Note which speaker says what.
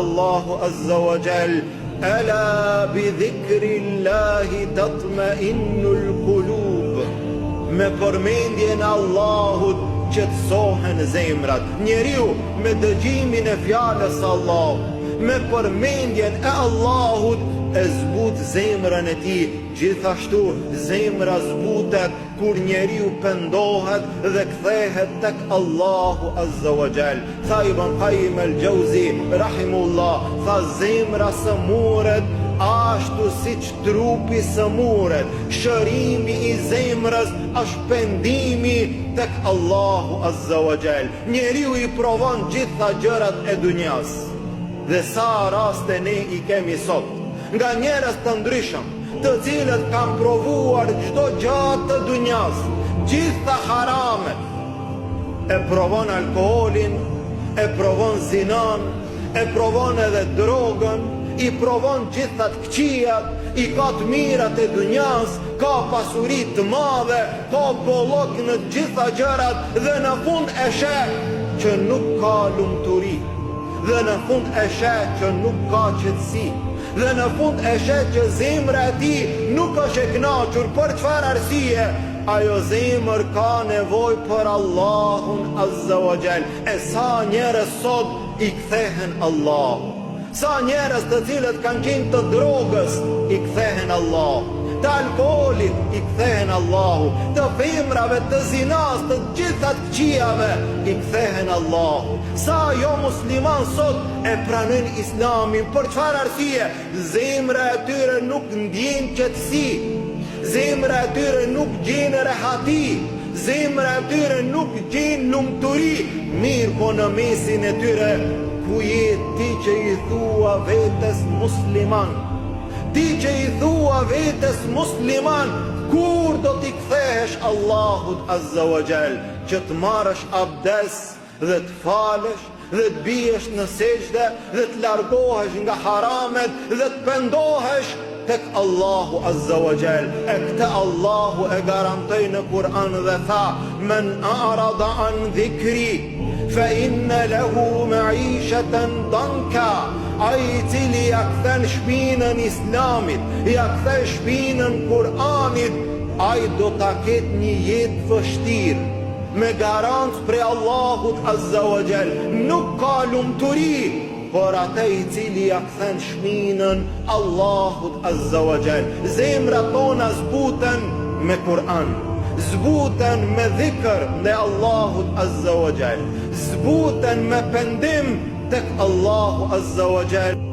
Speaker 1: Allahu azza wa jall: "Ala bi dhikrillahi tatma'innul qulub." Me përmendjen e Allahut qetësohen zemrat. Njeriu me dëgjimin e fjalës së Allahut, me përmendjen e Allahut e zbut zemrën e tij. Gjithashtu zemra zbutet kur njeriu pendohet dhe kthehet tek Allahu azza wa jall. Tha Ibn Qayyim al-Jauzi rahimullah, tha zemra së muret ashtu siç trupi së muret. Shërimi i zemrës është pendimi tek Allahu azza wa jall. Njeriu i provon gjitha gjërat e dunjas. Dhe sa raste ne i kemi sot nga njerëz të ndryshëm, të cilët kanë provuar çdo gjë të dunjas, gjitha haramet. E provon alkoolin, e provon zinan, e provon edhe drogën, i provon gjitha të këqijat, i ka të mirat e dunjas, ka pasurit të madhe, ka bollok në gjitha gjërat, dhe në fund e sheh që nuk ka lumturi, dhe në fund e sheh që nuk ka qetësi, dhe në fund e sheh që zemra e tij nuk është e kënaqur. Për çfarë arsye? Ajo zemër ka nevojë për Allahun azza wa jall. E sa njerëz sot i kthehen Allahu, sa njerëz të cilët kanë qenë të drogës i kthehen Allahu, të alkoolit i kthehen Allahu, të femrave, të zinas, të gjitha të këqijave i kthehen Allahu. Sa jo musliman sot e pranojnë islamin. Për çfarë arsye? Zemra e tyre nuk ndjen qetësi, zemra e tyre nuk gjen rehati, zemra e tyre nuk gjen lumturi. Mirë po në mesin e tyre ku je ti që i thua vetes musliman, ti që i thua vetes musliman, kur do t'i kthehesh Allahut azza wa jall, që të marrësh abdes dhe të falesh dhe të biesh në sejdë dhe të largohesh nga haramet dhe të pendohesh tek Allahu azza wa jall. E këtë Allahu e garantoi në Kur'an dhe tha: "Men a'rada an dhikri fa inna lahu ma'ishatan danka." Ai i cili ja kthen shpinën islamit, ja kthen shpinën Kur'anit, ai do ta ketë një jetë vështirë, me garancë prej Allahut azza wa jall. Nuk ka lumturi, por ata i cili ja kthen shpinën Allahut azza wa jall. Zemrat tona zbuten me Kur'an, zbuten me dhikr ndaj Allahut azza wa jall, zbuten me pendim tek Allahu azza wa jall.